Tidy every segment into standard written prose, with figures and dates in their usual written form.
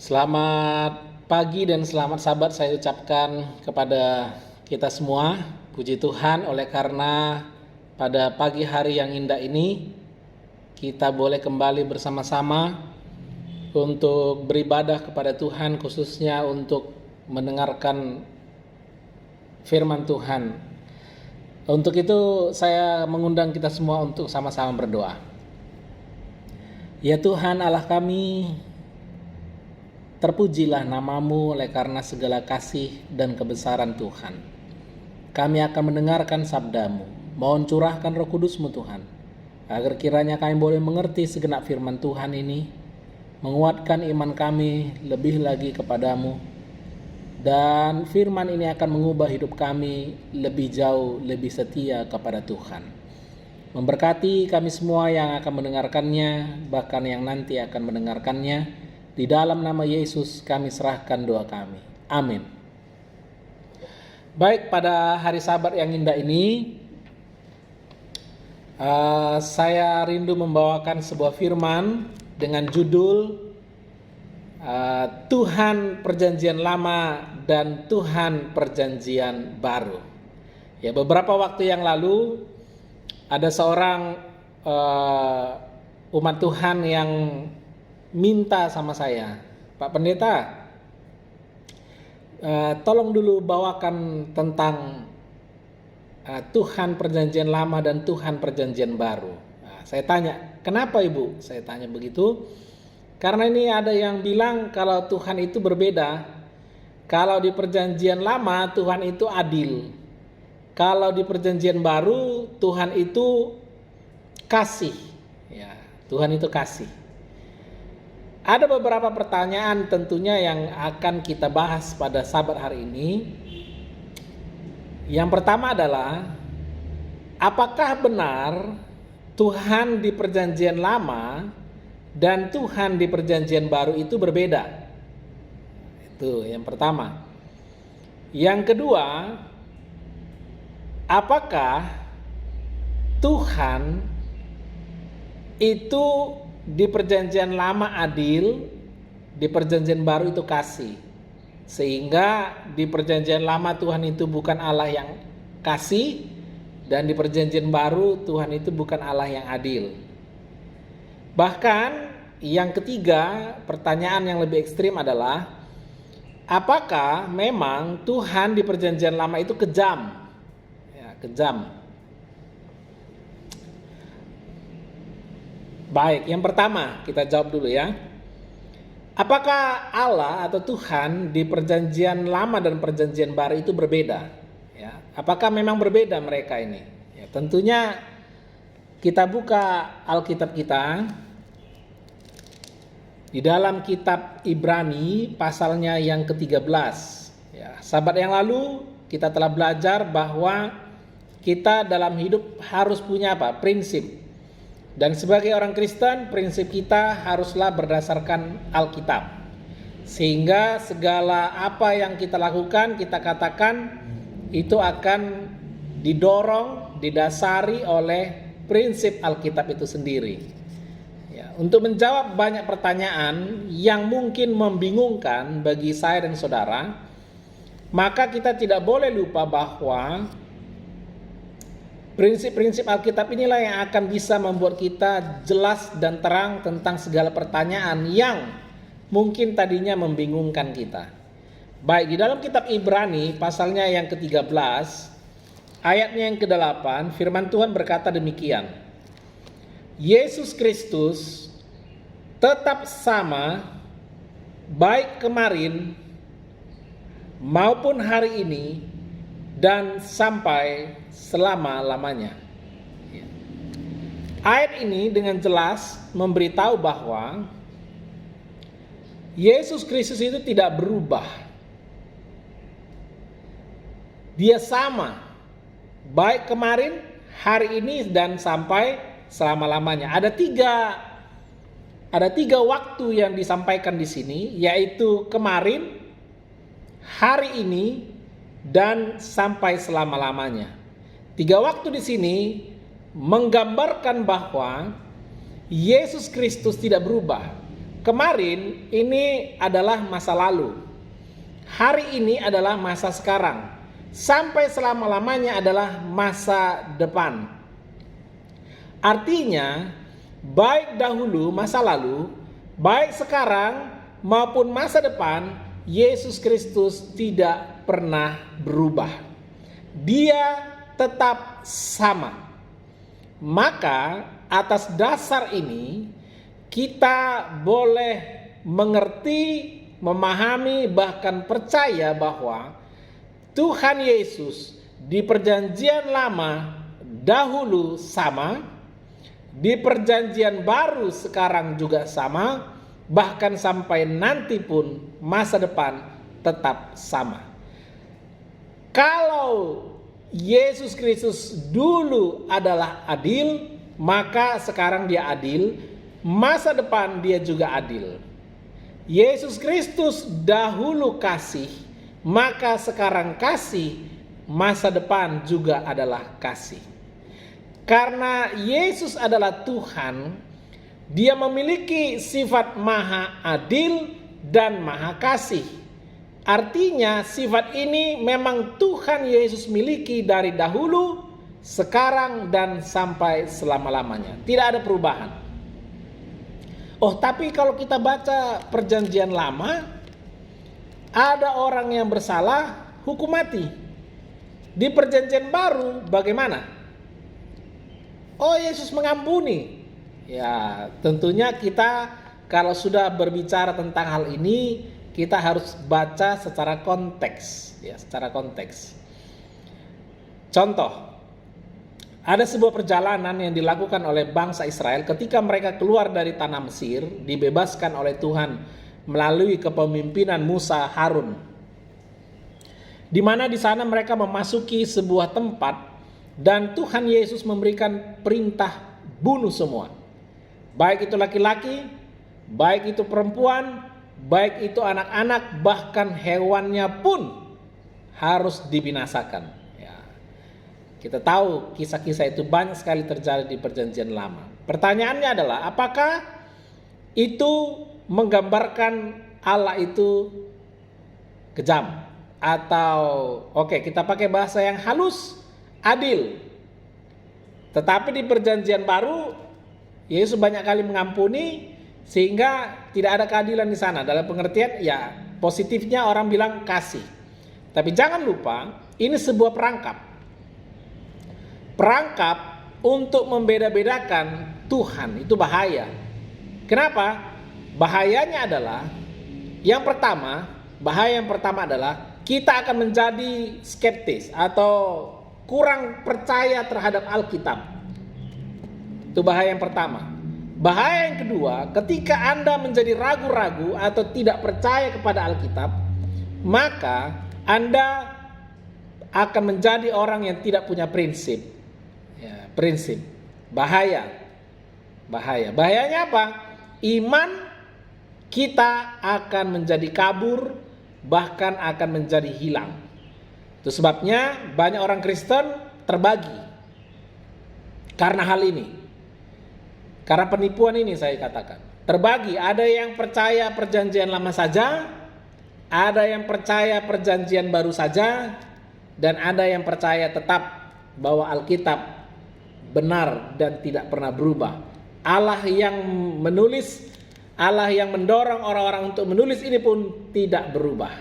Selamat pagi dan selamat sahabat saya ucapkan kepada kita semua. Puji Tuhan oleh karena pada pagi hari yang indah ini kita boleh kembali bersama-sama untuk beribadah kepada Tuhan, khususnya untuk mendengarkan firman Tuhan. Untuk itu saya mengundang kita semua untuk sama-sama berdoa. Ya Tuhan Allah kami, terpujilah namamu oleh karena segala kasih dan kebesaran Tuhan. Kami akan mendengarkan sabdamu. Mohon curahkan Roh Kudusmu Tuhan, agar kiranya kami boleh mengerti segenap firman Tuhan ini, menguatkan iman kami lebih lagi kepadamu, dan firman ini akan mengubah hidup kami lebih jauh, lebih setia kepada Tuhan. Memberkati kami semua yang akan mendengarkannya, bahkan yang nanti akan mendengarkannya. Di dalam nama Yesus kami serahkan doa kami. Amin. Baik, pada hari Sabat yang indah ini, saya rindu membawakan sebuah firman dengan judul Tuhan Perjanjian Lama dan Tuhan Perjanjian Baru. Ya, beberapa waktu yang lalu ada seorang umat Tuhan yang minta sama saya, Pak Pendeta, tolong dulu bawakan tentang Tuhan Perjanjian Lama dan Tuhan Perjanjian Baru. Saya tanya, kenapa Ibu? Saya tanya begitu, karena ini ada yang bilang kalau Tuhan itu berbeda. Kalau di Perjanjian Lama Tuhan itu adil, kalau di Perjanjian Baru Tuhan itu kasih. Ya, Tuhan itu kasih. Ada beberapa pertanyaan tentunya yang akan kita bahas pada Sabat hari ini. Yang pertama adalah, apakah benar Tuhan di Perjanjian Lama dan Tuhan di Perjanjian Baru itu berbeda? Itu yang pertama. Yang kedua, apakah Tuhan itu di Perjanjian Lama adil, di Perjanjian Baru itu kasih, sehingga di Perjanjian Lama Tuhan itu bukan Allah yang kasih, dan di Perjanjian Baru Tuhan itu bukan Allah yang adil. Bahkan yang ketiga, pertanyaan yang lebih ekstrim adalah, apakah memang Tuhan di Perjanjian Lama itu kejam? Ya, kejam. Baik, yang pertama kita jawab dulu ya. Apakah Allah atau Tuhan di Perjanjian Lama dan Perjanjian Baru itu berbeda? Ya, apakah memang berbeda mereka ini? Ya, tentunya kita buka Alkitab kita di dalam kitab Ibrani pasalnya yang ke-13. Ya, Sabat yang lalu kita telah belajar bahwa kita dalam hidup harus punya apa? Prinsip. Dan sebagai orang Kristen, prinsip kita haruslah berdasarkan Alkitab. Sehingga segala apa yang kita lakukan, kita katakan, itu akan didorong, didasari oleh prinsip Alkitab itu sendiri. Ya, untuk menjawab banyak pertanyaan yang mungkin membingungkan bagi saya dan saudara, maka kita tidak boleh lupa bahwa prinsip-prinsip Alkitab inilah yang akan bisa membuat kita jelas dan terang tentang segala pertanyaan yang mungkin tadinya membingungkan kita. Baik, di dalam kitab Ibrani pasalnya yang ke-13, ayatnya yang ke-8, firman Tuhan berkata demikian. Yesus Kristus tetap sama baik kemarin maupun hari ini dan sampai selama-lamanya. Ayat ini dengan jelas memberitahu bahwa Yesus Kristus itu tidak berubah. Dia sama baik kemarin, hari ini, dan sampai selama-lamanya. Ada tiga waktu yang disampaikan di sini, yaitu kemarin, hari ini, dan sampai selama-lamanya. Tiga waktu di sini menggambarkan bahwa Yesus Kristus tidak berubah, kemarin ini adalah masa lalu. Hari ini adalah masa sekarang. Sampai selama-lamanya adalah masa depan. Artinya, baik dahulu masa lalu, baik sekarang maupun masa depan, Yesus Kristus tidak pernah berubah. Dia tetap sama. Maka atas dasar ini kita boleh mengerti, memahami, bahkan percaya bahwa Tuhan Yesus di perjanjian lama dahulu sama, di perjanjian baru sekarang juga sama, bahkan sampai nanti pun masa depan tetap sama. Kalau Yesus Kristus dulu adalah adil, maka sekarang dia adil, masa depan dia juga adil. Yesus Kristus dahulu kasih, maka sekarang kasih, masa depan juga adalah kasih. Karena Yesus adalah Tuhan, dia memiliki sifat maha adil dan maha kasih. Artinya sifat ini memang Tuhan Yesus miliki dari dahulu, sekarang, dan sampai selama-lamanya. Tidak ada perubahan. Oh, tapi kalau kita baca perjanjian lama, ada orang yang bersalah, hukum mati. Di perjanjian baru bagaimana? Oh, Yesus mengampuni. Ya, tentunya kita kalau sudah berbicara tentang hal ini, kita harus baca secara konteks, ya, secara konteks. Contoh, ada sebuah perjalanan yang dilakukan oleh bangsa Israel ketika mereka keluar dari tanah Mesir, dibebaskan oleh Tuhan melalui kepemimpinan Musa Harun. Di mana di sana mereka memasuki sebuah tempat dan Tuhan Yesus memberikan perintah bunuh semua. Baik itu laki-laki, baik itu perempuan, baik itu anak-anak, bahkan hewannya pun harus dibinasakan. Ya. Kita tahu kisah-kisah itu banyak sekali terjadi di perjanjian lama. Pertanyaannya adalah, apakah itu menggambarkan Allah itu kejam? Atau kita pakai bahasa yang halus, adil. Tetapi di perjanjian baru, Yesus banyak kali mengampuni, sehingga tidak ada keadilan di sana. Dalam pengertian, ya positifnya orang bilang kasih. Tapi jangan lupa, ini sebuah perangkap. Perangkap untuk membeda-bedakan Tuhan, itu bahaya. Kenapa? Bahayanya adalah, bahaya yang pertama adalah kita akan menjadi skeptis atau kurang percaya terhadap Alkitab. Itu bahaya yang pertama. Bahaya yang kedua, ketika Anda menjadi ragu-ragu atau tidak percaya kepada Alkitab, maka Anda akan menjadi orang yang tidak punya prinsip. Ya, prinsip. Bahaya. Bahayanya apa? Iman kita akan menjadi kabur, bahkan akan menjadi hilang. Itu sebabnya banyak orang Kristen terbagi karena hal ini. Karena penipuan ini saya katakan. Terbagi, ada yang percaya perjanjian lama saja, ada yang percaya perjanjian baru saja, dan ada yang percaya tetap bahwa Alkitab benar dan tidak pernah berubah. Allah yang menulis, Allah yang mendorong orang-orang untuk menulis ini pun tidak berubah.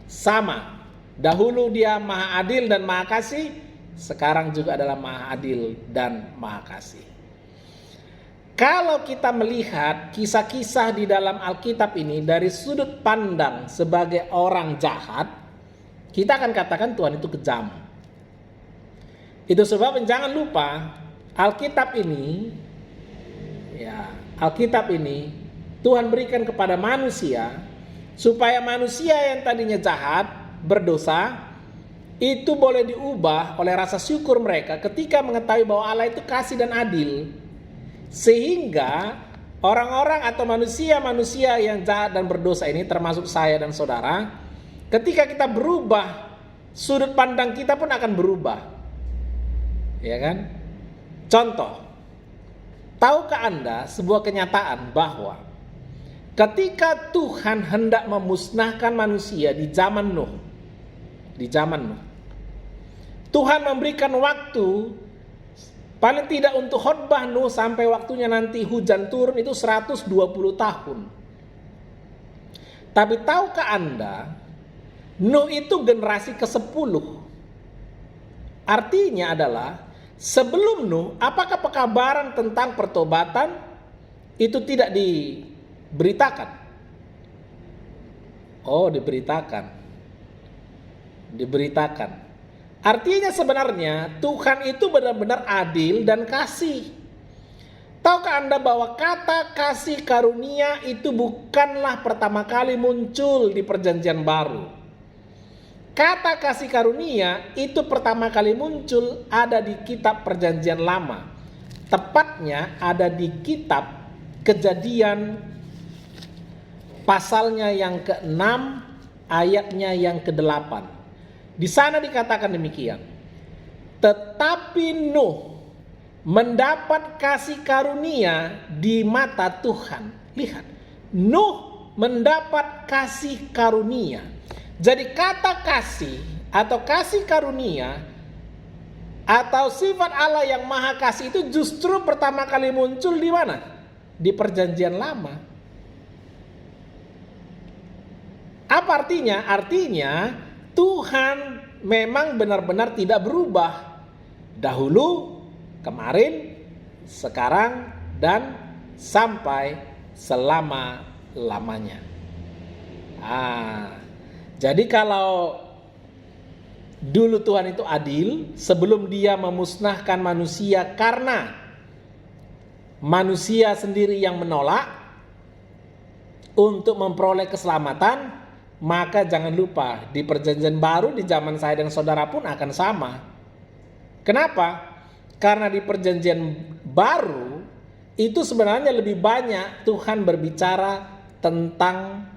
Sama, dahulu dia maha adil dan maha kasih, sekarang juga adalah maha adil dan maha kasih. Kalau kita melihat kisah-kisah di dalam Alkitab ini dari sudut pandang sebagai orang jahat, kita akan katakan Tuhan itu kejam. Itu sebab jangan lupa Alkitab ini Tuhan berikan kepada manusia supaya manusia yang tadinya jahat, berdosa, itu boleh diubah oleh rasa syukur mereka ketika mengetahui bahwa Allah itu kasih dan adil. Sehingga orang-orang atau manusia-manusia yang jahat dan berdosa ini, termasuk saya dan saudara, ketika kita berubah, sudut pandang kita pun akan berubah. Ya kan? Contoh, tahukah Anda sebuah kenyataan bahwa ketika Tuhan hendak memusnahkan manusia di zaman Nuh. Tuhan memberikan waktu paling tidak untuk khotbah Nuh sampai waktunya nanti hujan turun itu 120 tahun. Tapi tahukah Anda, Nuh itu generasi ke-10. Artinya adalah sebelum Nuh, apakah pekabaran tentang pertobatan itu tidak diberitakan? Oh, diberitakan. Artinya sebenarnya Tuhan itu benar-benar adil dan kasih. Tahukah Anda bahwa kata kasih karunia itu bukanlah pertama kali muncul di Perjanjian Baru. Kata kasih karunia itu pertama kali muncul ada di kitab Perjanjian Lama. Tepatnya ada di kitab Kejadian pasalnya yang ke-6 ayatnya yang ke-8. Di sana dikatakan demikian. Tetapi Nuh mendapat kasih karunia di mata Tuhan. Lihat, Nuh mendapat kasih karunia. Jadi kata kasih atau kasih karunia atau sifat Allah yang maha kasih itu justru pertama kali muncul di mana? Di Perjanjian Lama. Apa artinya? Artinya Tuhan memang benar-benar tidak berubah. Dahulu, kemarin, sekarang, dan sampai selama-lamanya. Jadi kalau dulu Tuhan itu adil, sebelum Dia memusnahkan manusia karena manusia sendiri yang menolak untuk memperoleh keselamatan, maka jangan lupa di Perjanjian Baru di zaman saya dan saudara pun akan sama. Kenapa? Karena di Perjanjian Baru itu sebenarnya lebih banyak Tuhan berbicara tentang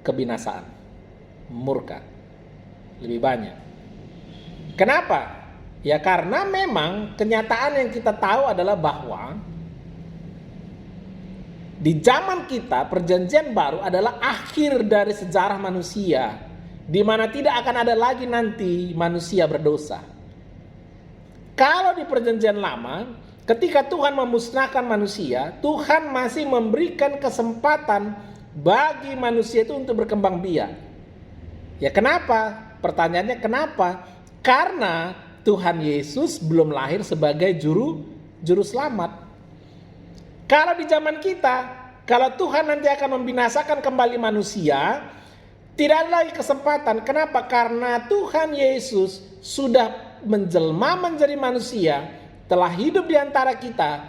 kebinasaan, murka, lebih banyak. Kenapa? Ya karena memang kenyataan yang kita tahu adalah bahwa di zaman kita Perjanjian Baru adalah akhir dari sejarah manusia, di mana tidak akan ada lagi nanti manusia berdosa. Kalau di Perjanjian Lama, ketika Tuhan memusnahkan manusia, Tuhan masih memberikan kesempatan bagi manusia itu untuk berkembang biak. Ya kenapa? Pertanyaannya kenapa? Karena Tuhan Yesus belum lahir sebagai juru selamat. Kalau di zaman kita, kalau Tuhan nanti akan membinasakan kembali manusia, tidak ada lagi kesempatan. Kenapa? Karena Tuhan Yesus sudah menjelma menjadi manusia, telah hidup di antara kita,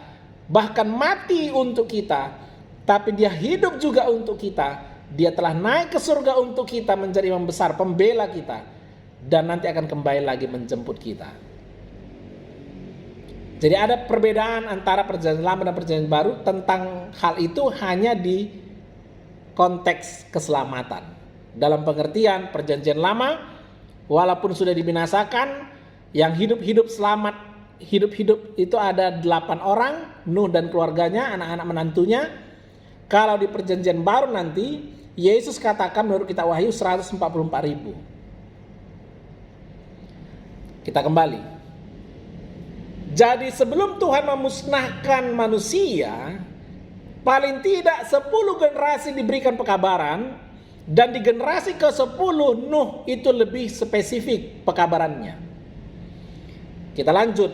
bahkan mati untuk kita, tapi Dia hidup juga untuk kita. Dia telah naik ke surga untuk kita, menjadi imam besar, pembela kita, dan nanti akan kembali lagi menjemput kita. Jadi ada perbedaan antara Perjanjian Lama dan Perjanjian Baru tentang hal itu hanya di konteks keselamatan. Dalam pengertian Perjanjian Lama, walaupun sudah dibinasakan, yang hidup-hidup selamat, hidup-hidup itu ada 8 orang, Nuh dan keluarganya, anak-anak menantunya. Kalau di Perjanjian Baru nanti, Yesus katakan menurut kitab Wahyu 144.000. Kita kembali. Jadi sebelum Tuhan memusnahkan manusia, paling tidak 10 generasi diberikan pekabaran, dan di generasi ke-10 Nuh itu lebih spesifik pekabarannya. Kita lanjut.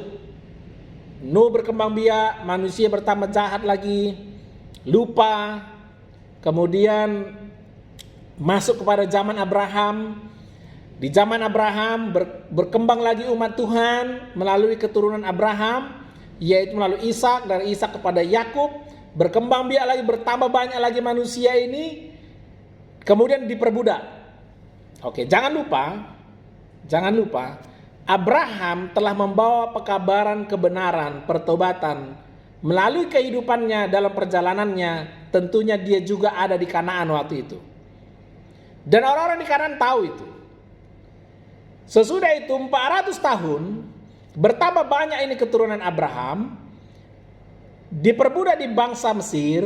Nuh berkembang biak, manusia bertambah jahat lagi, lupa, kemudian masuk kepada zaman Abraham. Di zaman Abraham berkembang lagi umat Tuhan melalui keturunan Abraham, yaitu melalui Ishak, dari Ishak kepada Yakub, berkembang biak lagi, bertambah banyak lagi manusia ini, kemudian diperbudak. Oke, jangan lupa, Abraham telah membawa pekabaran kebenaran, pertobatan melalui kehidupannya dalam perjalanannya. Tentunya dia juga ada di Kanaan waktu itu, dan orang-orang di Kanaan tahu itu. Sesudah itu 400 tahun bertambah banyak ini keturunan Abraham. diperbudak di bangsa Mesir,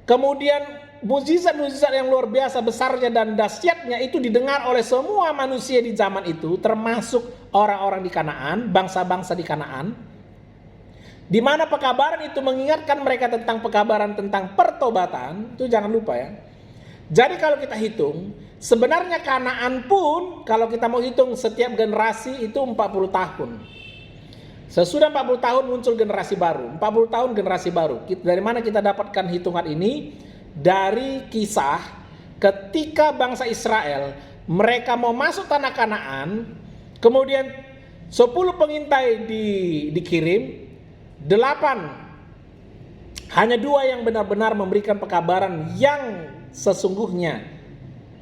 kemudian mukjizat-mukjizat yang luar biasa besarnya dan dahsyatnya itu didengar oleh semua manusia di zaman itu, termasuk orang-orang di Kanaan, bangsa-bangsa di Kanaan, di mana pekabaran itu mengingatkan mereka tentang pekabaran tentang pertobatan. Itu jangan lupa ya. Jadi kalau kita hitung, sebenarnya Kanaan pun kalau kita mau hitung setiap generasi itu 40 tahun. Sesudah 40 tahun muncul generasi baru, 40 tahun generasi baru. Dari mana kita dapatkan hitungan ini? Dari kisah ketika bangsa Israel mereka mau masuk tanah Kanaan, kemudian 10 pengintai dikirim, 8 hanya 2 yang benar-benar memberikan pekabaran yang sesungguhnya,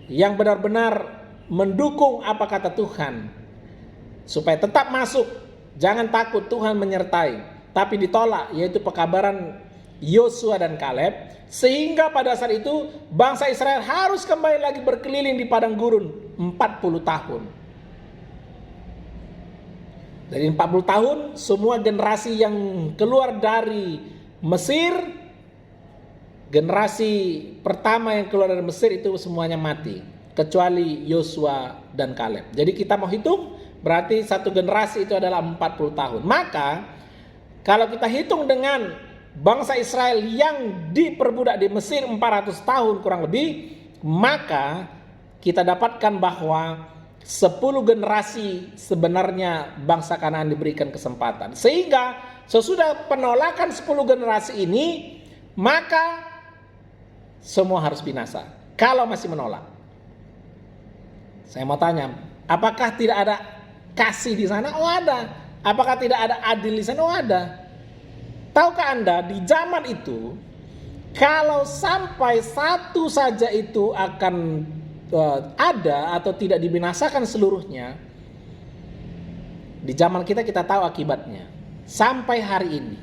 yang benar-benar mendukung apa kata Tuhan, supaya tetap masuk. Jangan takut, Tuhan menyertai. Tapi ditolak, yaitu pekabaran Yosua dan Kaleb. Sehingga pada saat itu bangsa Israel harus kembali lagi berkeliling di padang gurun 40 tahun. Dari 40 tahun semua generasi yang keluar dari Mesir, generasi pertama yang keluar dari Mesir itu semuanya mati, kecuali Yosua dan Kaleb. Jadi kita mau hitung, berarti satu generasi itu adalah 40 tahun. Maka kalau kita hitung dengan bangsa Israel yang diperbudak di Mesir 400 tahun kurang lebih, maka kita dapatkan bahwa 10 generasi sebenarnya bangsa Kanaan diberikan kesempatan. Sehingga sesudah penolakan 10 generasi ini, maka semua harus binasa. Kalau masih menolak, saya mau tanya, apakah tidak ada kasih di sana? Oh ada. Apakah tidak ada adil di sana? Oh ada. Tahukah Anda di zaman itu, kalau sampai satu saja itu akan ada atau tidak dibinasakan seluruhnya, di zaman kita tahu akibatnya. Sampai hari ini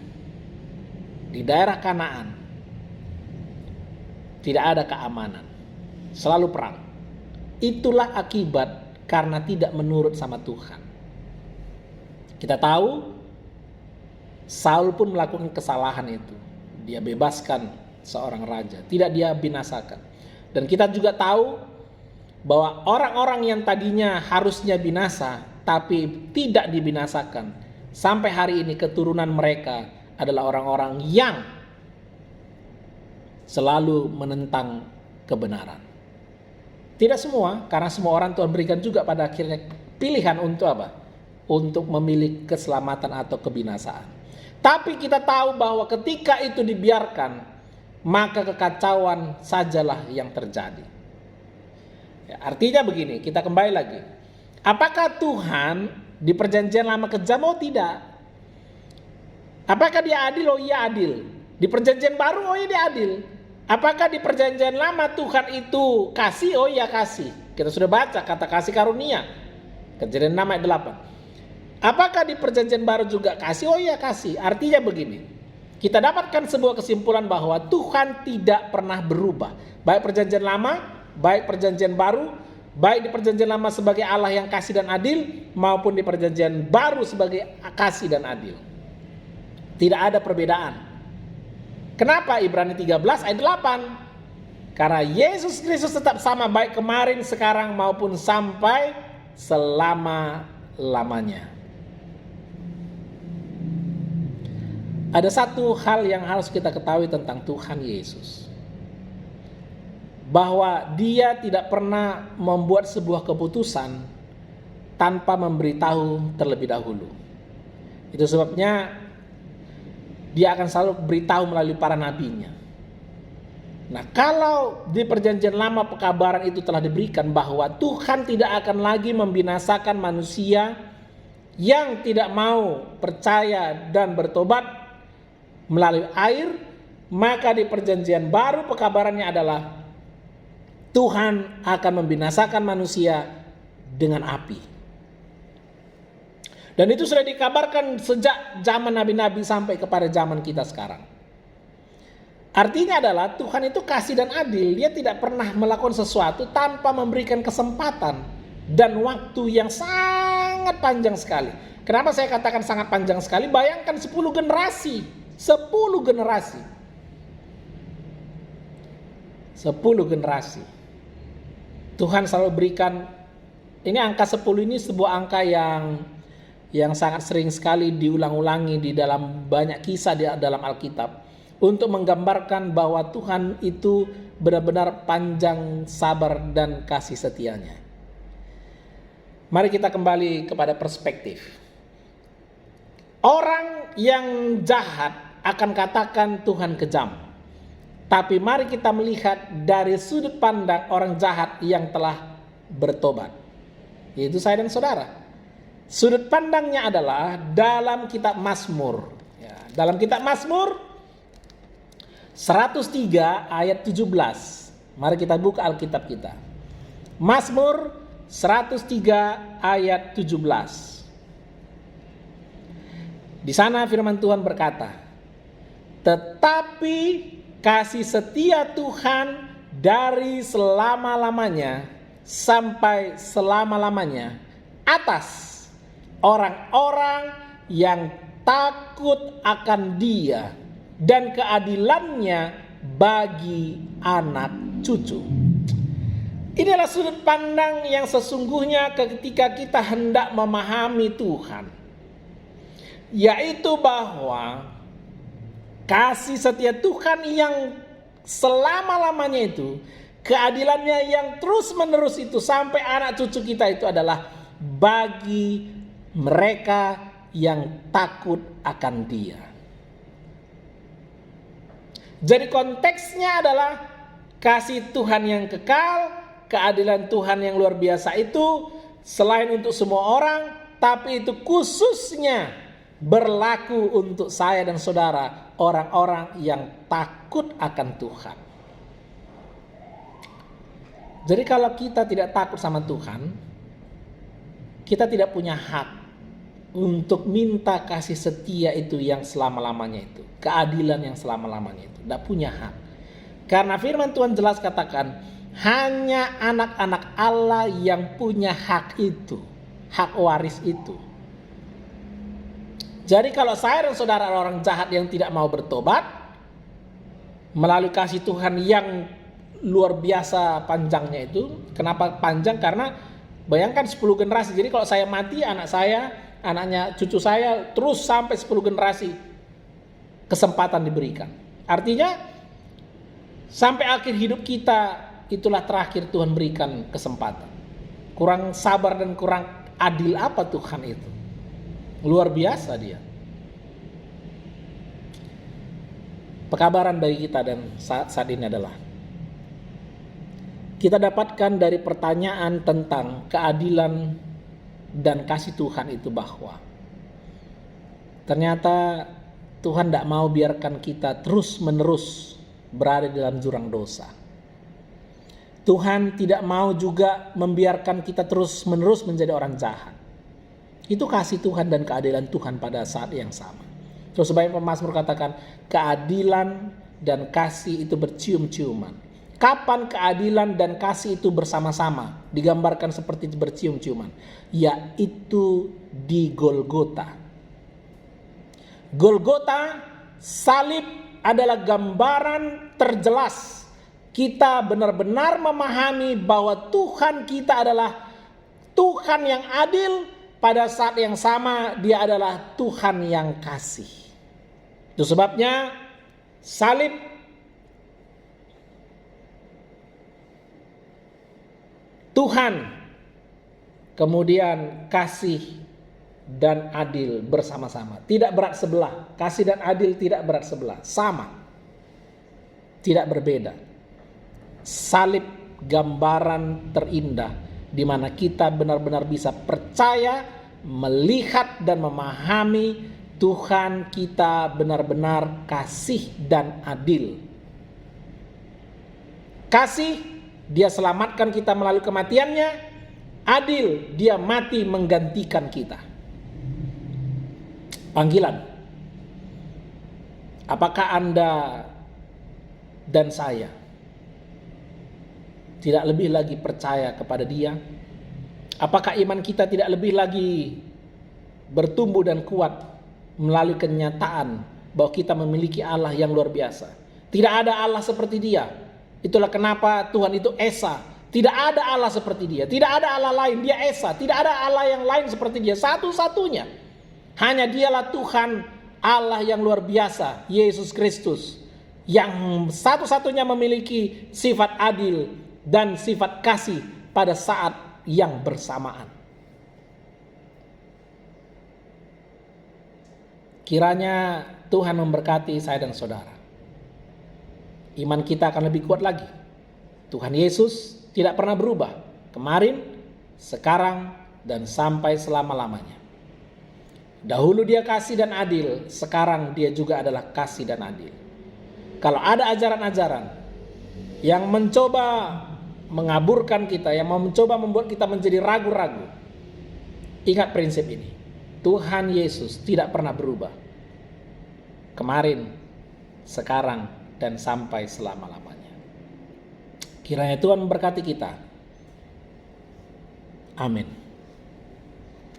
di daerah Kanaan tidak ada keamanan, selalu perang. Itulah akibat karena tidak menurut sama Tuhan. Kita tahu Saul pun melakukan kesalahan itu. Dia bebaskan seorang raja, tidak dia binasakan. Dan kita juga tahu bahwa orang-orang yang tadinya harusnya binasa tapi tidak dibinasakan, sampai hari ini keturunan mereka adalah orang-orang yang selalu menentang kebenaran. Tidak semua, karena semua orang Tuhan berikan juga pada akhirnya pilihan untuk apa? Untuk memilih keselamatan atau kebinasaan. Tapi kita tahu bahwa ketika itu dibiarkan, maka kekacauan sajalah yang terjadi. Ya, artinya begini, kita kembali lagi. Apakah Tuhan di perjanjian lama kejam? Oh tidak. Apakah dia adil? Oh iya adil. Di perjanjian baru? Oh iya dia adil. Apakah di perjanjian lama Tuhan itu kasih? Oh iya kasih. Kita sudah baca kata kasih karunia. Kejadian 6 ayat 8. Apakah di perjanjian baru juga kasih? Oh iya kasih. Artinya begini. Kita dapatkan sebuah kesimpulan bahwa Tuhan tidak pernah berubah. Baik perjanjian lama, baik perjanjian baru, baik di perjanjian lama sebagai Allah yang kasih dan adil, maupun di perjanjian baru sebagai kasih dan adil. Tidak ada perbedaan. Kenapa? Ibrani 13 ayat 8. Karena Yesus Kristus tetap sama baik kemarin, sekarang maupun sampai selama-lamanya. Ada satu hal yang harus kita ketahui tentang Tuhan Yesus. Bahwa dia tidak pernah membuat sebuah keputusan tanpa memberitahu terlebih dahulu. Itu sebabnya dia akan selalu beritahu melalui para nabinya. Nah, kalau di perjanjian lama pekabaran itu telah diberikan bahwa Tuhan tidak akan lagi membinasakan manusia yang tidak mau percaya dan bertobat melalui air, maka di perjanjian baru pekabarannya adalah Tuhan akan membinasakan manusia dengan api. Dan itu sudah dikabarkan sejak zaman nabi-nabi sampai kepada zaman kita sekarang. Artinya adalah Tuhan itu kasih dan adil. Dia tidak pernah melakukan sesuatu tanpa memberikan kesempatan dan waktu yang sangat panjang sekali. Kenapa saya katakan sangat panjang sekali? Bayangkan 10 generasi. 10 generasi. 10 generasi. Tuhan selalu berikan, ini angka 10 ini sebuah angka yang sangat sering sekali diulang-ulangi di dalam banyak kisah di dalam Alkitab untuk menggambarkan bahwa Tuhan itu benar-benar panjang sabar dan kasih setianya. Mari kita kembali kepada perspektif. Orang yang jahat akan katakan Tuhan kejam. Tapi mari kita melihat dari sudut pandang orang jahat yang telah bertobat, yaitu saya dan saudara. Sudut pandangnya adalah dalam kitab Mazmur. Ya, dalam kitab Mazmur 103 ayat 17. Mari kita buka Alkitab kita. Mazmur 103 ayat 17. Di sana firman Tuhan berkata, "Tetapi kasih setia Tuhan dari selama-lamanya sampai selama-lamanya atas orang-orang yang takut akan Dia dan keadilannya bagi anak cucu." Inilah sudut pandang yang sesungguhnya ketika kita hendak memahami Tuhan, yaitu bahwa kasih setia Tuhan yang selama-lamanya itu, keadilannya yang terus-menerus itu sampai anak cucu kita itu adalah bagi mereka yang takut akan Dia. Jadi konteksnya adalah kasih Tuhan yang kekal, keadilan Tuhan yang luar biasa itu selain untuk semua orang, tapi itu khususnya berlaku untuk saya dan saudara, orang-orang yang takut akan Tuhan. Jadi kalau kita tidak takut sama Tuhan, kita tidak punya hak untuk minta kasih setia itu yang selama-lamanya itu, keadilan yang selama-lamanya itu. Tidak punya hak. Karena firman Tuhan jelas katakan, hanya anak-anak Allah yang punya hak itu, hak waris itu. Jadi kalau saya dan saudara orang jahat yang tidak mau bertobat, melalui kasih Tuhan yang luar biasa panjangnya itu. Kenapa panjang? Karena bayangkan 10 generasi. Jadi kalau saya mati, anak saya, anaknya, cucu saya, terus sampai 10 generasi kesempatan diberikan. Artinya sampai akhir hidup kita, itulah terakhir Tuhan berikan kesempatan. Kurang sabar dan kurang adil apa Tuhan itu? Luar biasa Dia. Pekabaran bagi kita dan saat ini adalah kita dapatkan dari pertanyaan tentang keadilan dan kasih Tuhan itu bahwa ternyata Tuhan tidak mau biarkan kita terus-menerus berada dalam jurang dosa. Tuhan tidak mau juga membiarkan kita terus-menerus menjadi orang jahat. Itu kasih Tuhan dan keadilan Tuhan pada saat yang sama. Terus sebagai pemazmur katakan, keadilan dan kasih itu bercium-ciuman. Kapan keadilan dan kasih itu bersama-sama? Digambarkan seperti bercium-ciuman, yaitu di Golgota. Golgota, salib adalah gambaran terjelas. Kita benar-benar memahami bahwa Tuhan kita adalah Tuhan yang adil. Pada saat yang sama Dia adalah Tuhan yang kasih. Itu sebabnya salib Tuhan, kemudian kasih dan adil bersama-sama. Tidak berat sebelah. Kasih dan adil tidak berat sebelah. Sama. Tidak berbeda. Salib gambaran terindah di mana kita benar-benar bisa percaya, melihat dan memahami Tuhan kita benar-benar kasih dan adil. Kasih, Dia selamatkan kita melalui kematiannya. Adil, Dia mati menggantikan kita. Panggilan. Apakah Anda dan saya tidak lebih lagi percaya kepada Dia? Apakah iman kita tidak lebih lagi bertumbuh dan kuat melalui kenyataan bahwa kita memiliki Allah yang luar biasa. Tidak ada Allah seperti Dia. Itulah kenapa Tuhan itu Esa. Tidak ada Allah seperti Dia. Tidak ada Allah lain. Dia Esa. Tidak ada Allah yang lain seperti Dia. Satu-satunya. Hanya Dialah Tuhan Allah yang luar biasa, Yesus Kristus, yang satu-satunya memiliki sifat adil dan sifat kasih pada saat yang bersamaan. Kiranya Tuhan memberkati saya dan saudara. Iman kita akan lebih kuat lagi. Tuhan Yesus tidak pernah berubah. Kemarin, sekarang, dan sampai selama-lamanya. Dahulu Dia kasih dan adil, sekarang Dia juga adalah kasih dan adil. Kalau ada ajaran-ajaran yang mencoba mengaburkan kita, yang mencoba membuat kita menjadi ragu-ragu, ingat prinsip ini. Tuhan Yesus tidak pernah berubah. Kemarin, sekarang, dan sampai selama-lamanya. Kiranya Tuhan memberkati kita. Amin.